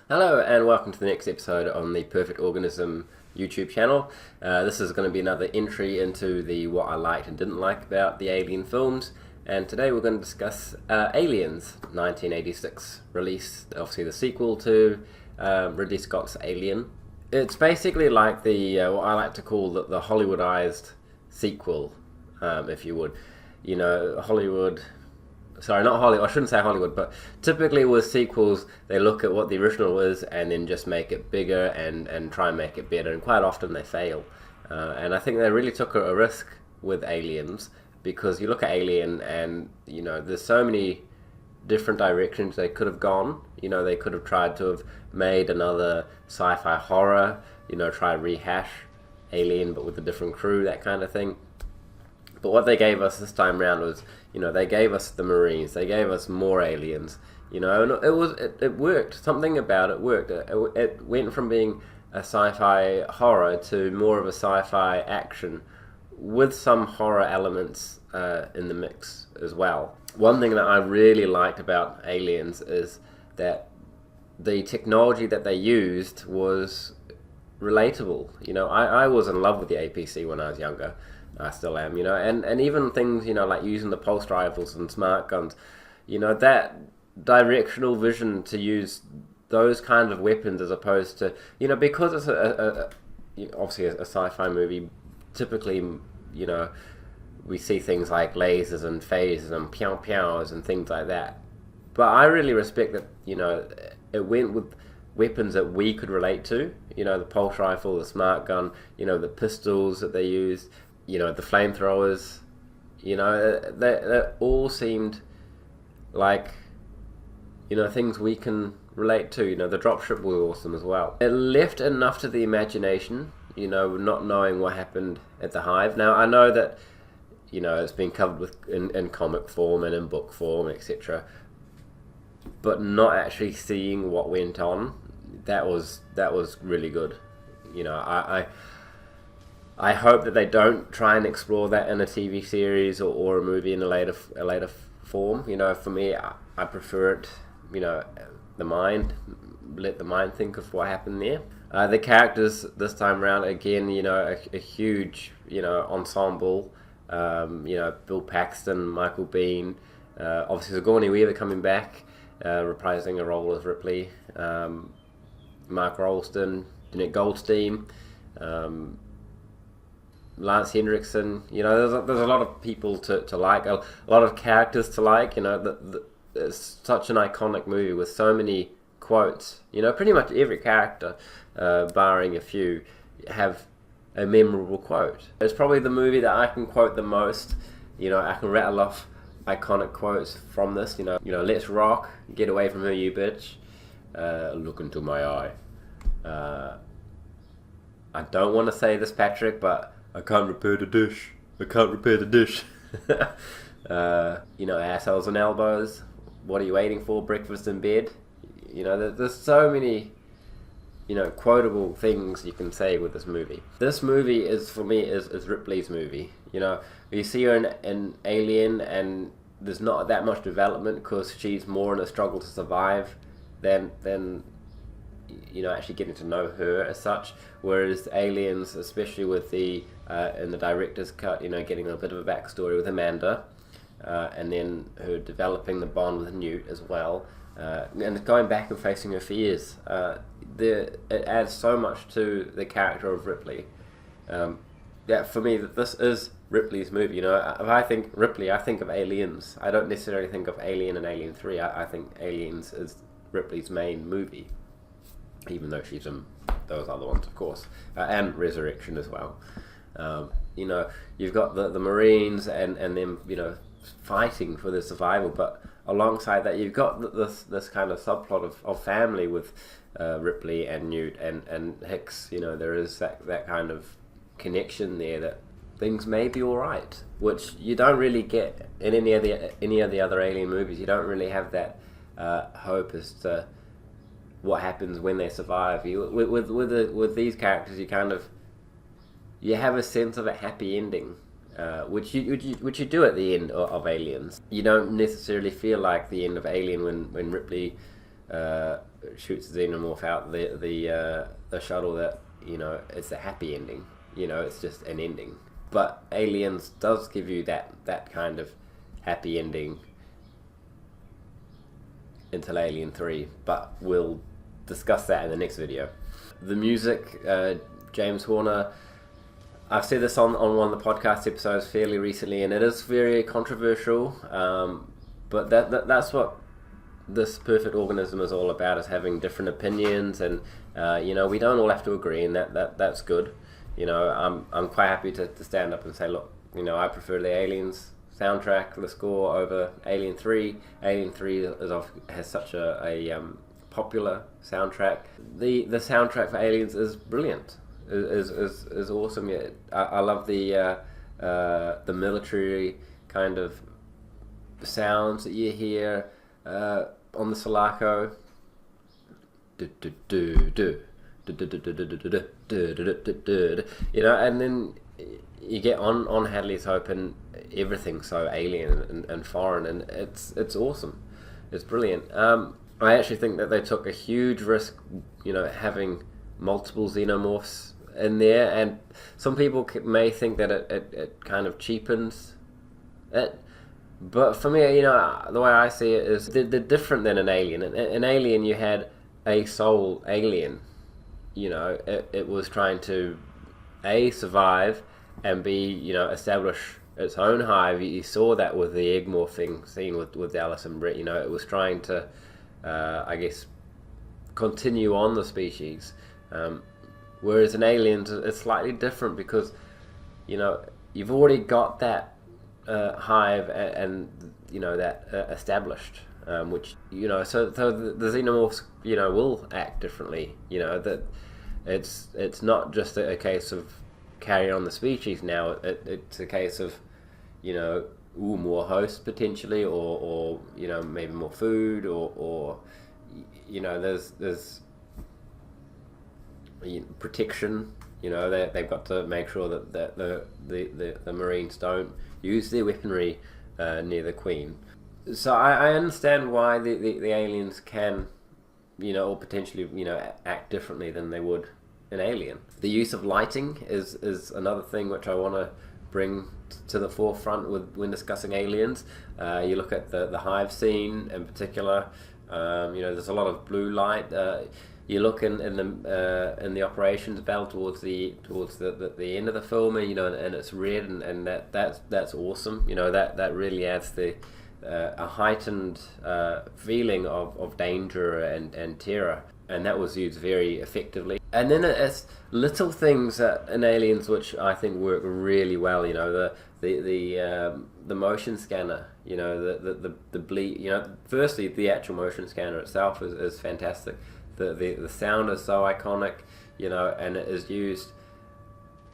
Hello and welcome to the next episode on the Perfect Organism YouTube channel. This is going to be another entry into the what I liked and didn't like about the Alien films, and today we're going to discuss Aliens, 1986 release, obviously the sequel to Ridley Scott's Alien. It's basically like the what I like to call the Hollywoodized sequel, if you would. You know, Hollywood... Sorry, not Hollywood. I shouldn't say Hollywood, but typically with sequels, they look at what the original is and then just make it bigger and try and make it better. And quite often they fail. And I think they really took a risk with Aliens, because you look at Alien and, you know, there's so many different directions they could have gone. You know, they could have tried to have made another sci-fi horror, you know, try to rehash Alien but with a different crew, that kind of thing. But what they gave us this time around was, you know, they gave us the Marines, they gave us more aliens, you know, and it worked. Something about it worked. It went from being a sci-fi horror to more of a sci-fi action with some horror elements in the mix as well. One thing that I really liked about Aliens is that the technology that they used was relatable. You know, I was in love with the APC when I was younger. I still am, you know, and even things, you know, like using the pulse rifles and smart guns, you know, that directional vision to use those kinds of weapons as opposed to, you know, because it's obviously a sci-fi movie, typically, you know, we see things like lasers and phasers and pew-pews and things like that. But I really respect that, you know, it went with weapons that we could relate to, you know, the pulse rifle, the smart gun, you know, the pistols that they used, you know, the flamethrowers, you know, they all seemed like, you know, things we can relate to. You know, the dropship was awesome as well. It left enough to the imagination, you know, not knowing what happened at the Hive. Now, I know that, you know, it's been covered with in comic form and in book form, etc. But not actually seeing what went on, that was really good. You know, I hope that they don't try and explore that in a TV series or a movie in a later form. You know, for me, I prefer it, you know, let the mind think of what happened there. The characters this time around, again, you know, a huge, you know, ensemble. You know, Bill Paxton, Michael Biehn, obviously Sigourney Weaver coming back, reprising a role as Ripley, Mark Rolston, Jeanette Goldstein, Lance Henriksen. You know, there's a lot of people to like, a lot of characters to like. You know, it's such an iconic movie with so many quotes. You know, pretty much every character, barring a few, have a memorable quote. It's probably the movie that I can quote the most. You know, I can rattle off iconic quotes from this. You know, let's rock, get away from her, you bitch. Look into my eye. I don't want to say this, Patrick, but I can't repair the dish. I can't repair the dish. You know, assholes and elbows. What are you waiting for? Breakfast in bed. You know, there's so many, you know, quotable things you can say with this movie. This movie is, for me, is Ripley's movie. You know, you see her in Alien, and there's not that much development because she's more in a struggle to survive than you know, actually getting to know her as such. Whereas Aliens, especially with the in the director's cut, you know, getting a bit of a backstory with Amanda, and then her developing the bond with Newt as well, and going back and facing her fears. It adds so much to the character of Ripley. Yeah, for me, this is Ripley's movie. You know, if I think Ripley, I think of Aliens. I don't necessarily think of Alien and Alien 3. I think Aliens is Ripley's main movie, even though she's in those other ones, of course, and Resurrection as well. You know, you've got the Marines and them, you know, fighting for their survival, but alongside that, you've got this kind of subplot of family with Ripley and Newt and Hicks. You know, there is that kind of connection there that things may be all right, which you don't really get in any of the other Alien movies. You don't really have that hope as to what happens when they survive. With these characters, you have a sense of a happy ending, which you do at the end of Aliens. You don't necessarily feel like the end of Alien when Ripley shoots the xenomorph out the shuttle, that it's a happy ending. It's just an ending. But Aliens does give you that kind of happy ending until Alien 3, but we'll discuss that in the next video. The music, James Horner, I've said this on one of the podcast episodes fairly recently, and it is very controversial, but that's what this perfect organism is all about, is having different opinions, and we don't all have to agree, and that's good. I'm quite happy to stand up and say, look, I prefer the Aliens soundtrack, the score, over Alien 3. Alien 3 has such a popular soundtrack. The soundtrack for Aliens is brilliant. Is awesome. Yeah, I love the military kind of sounds that you hear on the Sulaco. And then you get on Hadley's Hope, and everything's so alien and foreign, and it's awesome. It's brilliant. I actually think that they took a huge risk, having multiple xenomorphs in there, and some people may think that it kind of cheapens it, but for me, the way I see it is they're different than an alien. An alien, you had a sole alien. It was trying to A, survive, and B, establish its own hive. You saw that with the egg morphing scene with Dallas and Brett. It was trying to I guess continue on the species, whereas an alien is slightly different, because you've already got that hive and that established, which so the xenomorphs will act differently. That it's not just a case of carry on the species now. It's a case of more hosts potentially, or maybe more food, or there's protection. They've got to make sure that the Marines don't use their weaponry near the Queen. So I understand why the aliens can or potentially act differently than they would an alien. The use of lighting is another thing which I want to bring to the forefront when discussing Aliens. You look at the hive scene in particular. There's a lot of blue light. You look in the operations battle towards the end of the film, and it's red, and that's awesome. That really adds a heightened feeling of danger and terror, and that was used very effectively. And then it's little things in Aliens which I think work really well. The motion scanner. The bleed. Firstly, the actual motion scanner itself is fantastic. The sound is so iconic. And it is used.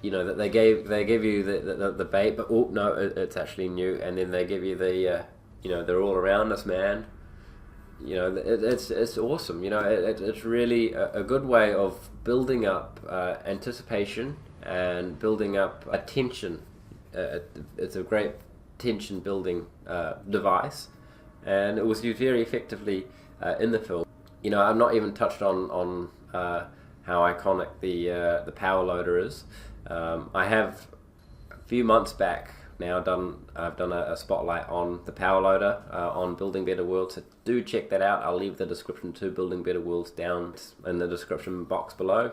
That they give you the bait, but no, it's actually new. And then they give you the they're all around us, man. It's awesome. It's really a good way of building up anticipation and building up attention. It's a great tension building device, and it was used very effectively in the film. I've not even touched on how iconic the power loader is. I have a few months back now I've done a spotlight on the power loader on Building Better Worlds, so do check that out. I'll leave the description to Building Better Worlds down in the description box below.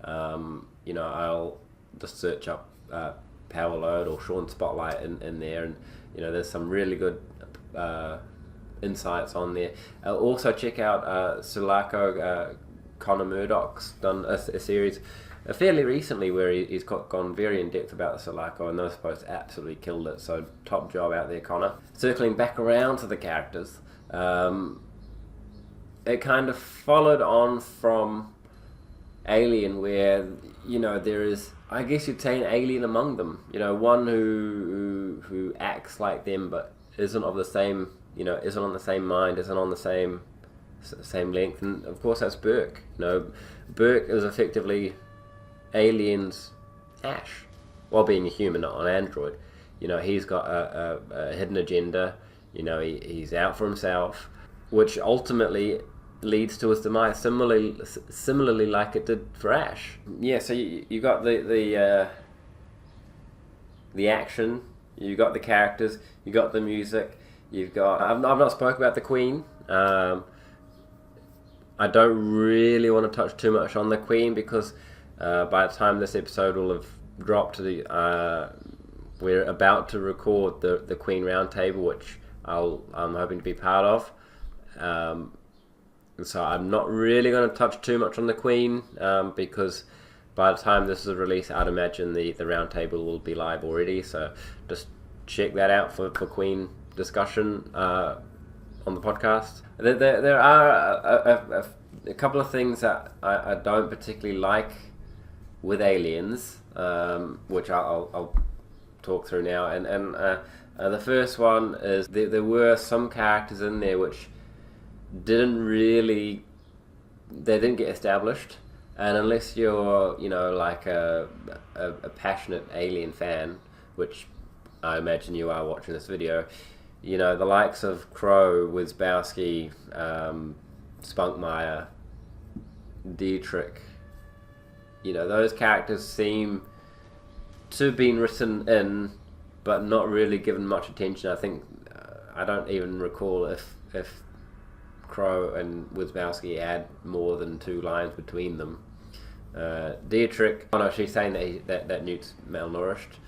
I'll just search up power load or Shaun spotlight in there, and there's some really good insights on there. Also check out Sulaco. Connor Murdoch's done a series fairly recently where he's gone very in depth about the Sulaco, and those posts absolutely killed it. So top job out there, Connor. Circling back around to the characters, it kind of followed on from Alien, where there is, I guess you'd say, an alien among them. One who acts like them but isn't of the same, isn't on the same mind, isn't on the same length, and of course that's Burke. Burke is effectively Alien's Ash, while being a human, not an android. He's got a hidden agenda. He's out for himself, which ultimately leads to his demise, similarly like it did for Ash. Yeah, so you got the action, you got the characters, you got the music, you've got. I've not spoken about the Queen. I don't really want to touch too much on the Queen because by the time this episode will have dropped, we're about to record the Queen Roundtable, which I'm hoping to be part of. So I'm not really going to touch too much on the Queen because by the time this is released, I'd imagine the Roundtable will be live already. So just check that out for Queen discussion on the podcast. There are a couple of things that I don't particularly like with Aliens, which I'll talk through now. And the first one is there were some characters in there which they didn't get established, and unless you're like a passionate Alien fan, which I imagine you are watching this video, the likes of Crow, Wazowski, Spunkmeyer, Dietrich, those characters seem to have been written in but not really given much attention. I think I don't even recall if Crow and Wazowski had more than 2 lines between them. Dietrich, she's saying that Newt's malnourished.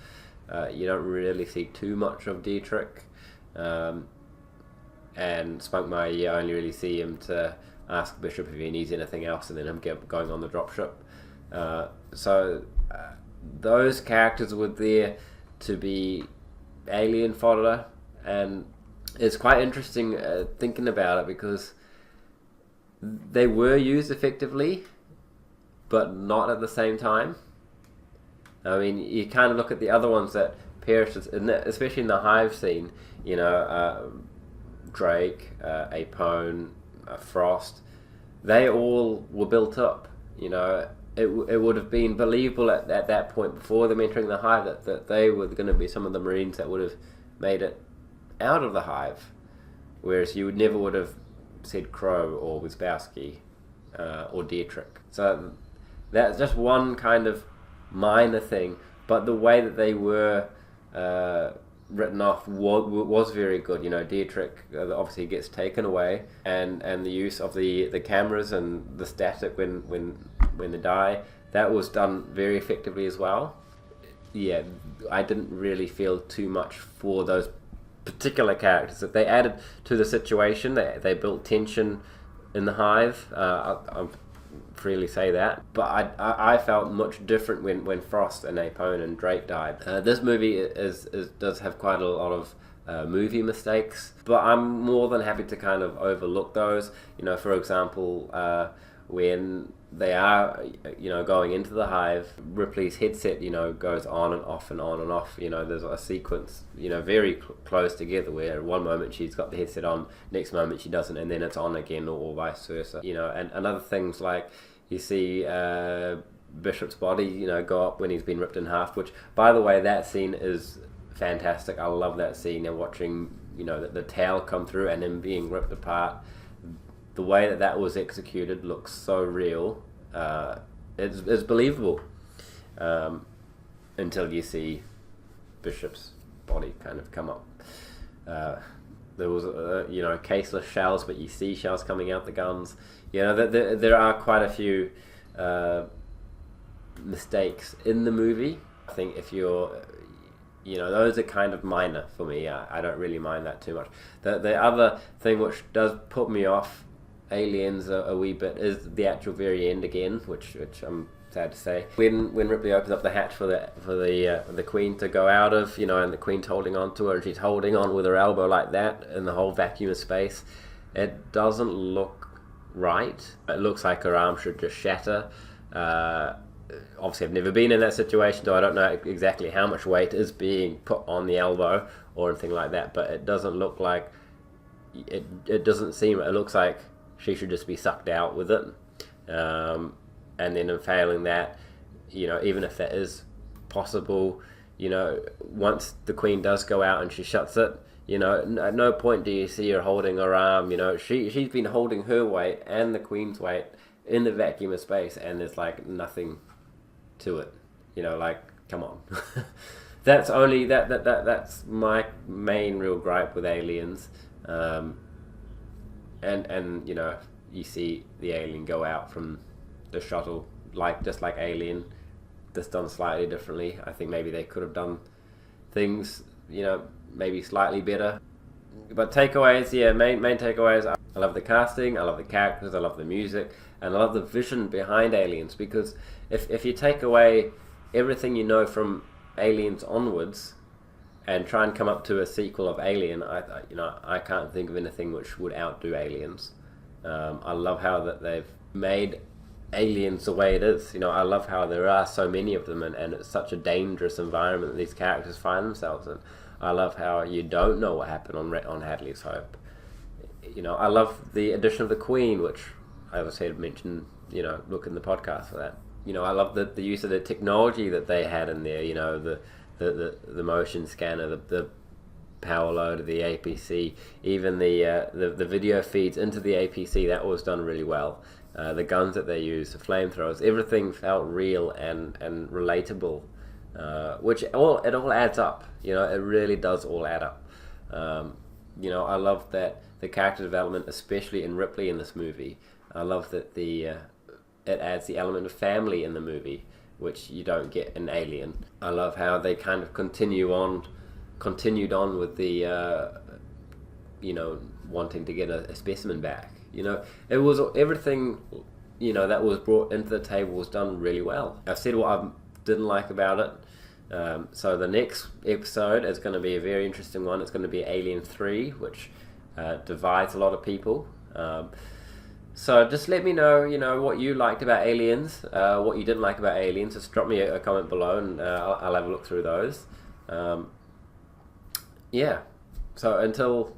You don't really see too much of Dietrich. And Spunkmeyer, you only really see him to ask Bishop if he needs anything else, and then him going on the dropship. So those characters were there to be alien fodder, and it's quite interesting thinking about it because they were used effectively, but not at the same time. I mean, you kind of look at the other ones that perished, especially in the Hive scene. Drake, Apone, Frost. They all were built up. It would have been believable at that point before them entering the Hive that they were going to be some of the Marines that would have made it out of the Hive, whereas you never would have said Crow or Wazowski or Dietrich. So that's just one kind of minor thing, but the way that they were written off was very good. Dietrich obviously gets taken away, and the use of the cameras and the static when they die, that was done very effectively as well. Yeah, I didn't really feel too much for those particular characters that they added to the situation. They built tension in the Hive. I'll freely say that, but I felt much different when Frost and Apone and Drake died. This movie does have quite a lot of movie mistakes, but I'm more than happy to kind of overlook those. For example, when they are going into the Hive, Ripley's headset goes on and off and on and off. There's a sequence very close together where at one moment she's got the headset on, next moment she doesn't, and then it's on again, or vice versa. And other things like you see Bishop's body go up when he's been ripped in half, which, by the way, that scene is fantastic. I love that scene, and watching the tail come through and him being ripped apart. The way that was executed looks so real. It's believable until you see Bishop's body kind of come up. There was caseless shells, but you see shells coming out the guns. There are quite a few mistakes in the movie. I think if you're those are kind of minor for me. I don't really mind that too much. The other thing which does put me off Aliens a wee bit is the actual very end again, which I'm sad to say. When Ripley opens up the hatch for the Queen to go out of, and the Queen's holding on to her, and she's holding on with her elbow like that in the whole vacuum of space, it doesn't look right. It looks like her arm should just shatter. Obviously, I've never been in that situation, so I don't know exactly how much weight is being put on the elbow or anything like that. But it doesn't look like it doesn't seem. It looks like she should just be sucked out with it. And then in failing that, even if that is possible, once the Queen does go out and she shuts it, You know, at no point do you see her holding her arm. You know, she's been holding her weight and the Queen's weight in the vacuum of space, and there's like nothing to it. You know, like, come on. That's my main real gripe with Aliens. And you know, you see the alien go out from the shuttle, just like Alien, just done slightly differently. I think maybe they could have done things, you know, maybe slightly better. But takeaways, yeah, main takeaways. I love the casting, I love the characters, I love the music, and I love the vision behind Aliens. Because if you take away everything you know from Aliens onwards and try and come up to a sequel of Alien, I can't think of anything which would outdo Aliens. I love how that they've made Aliens the way it is. You know, I love how there are so many of them, and it's such a dangerous environment that these characters find themselves in. I love how you don't know what happened on Hadley's Hope. You know, I love the addition of the Queen, which, as I said, mentioned, you know, look in the podcast for that. You know, I love the use of the technology that they had in there. You know, the motion scanner, the power loader, the APC, even the video feeds into the APC. That was done really well. The guns that they used, the flamethrowers, everything felt real and relatable, which it all adds up. You know, it really does all add up. You know, I love that the character development, especially in Ripley in this movie. I love that it adds the element of family in the movie, which you don't get in Alien. I love how they kind of continued on with the you know, wanting to get a specimen back. You know, it was everything, you know, that was brought into the table was done really well. I've said what I didn't like about it. So the next episode is going to be a very interesting one. It's going to be Alien 3, which divides a lot of people. So just let me know, you know, what you liked about Aliens, what you didn't like about Aliens. Just drop me a comment below, and I'll have a look through those. Yeah. So until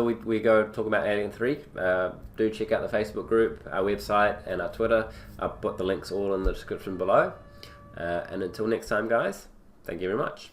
we go talk about Alien 3, do check out the Facebook group, our website, and our Twitter. I'll put the links all in the description below. And until next time, guys, thank you very much.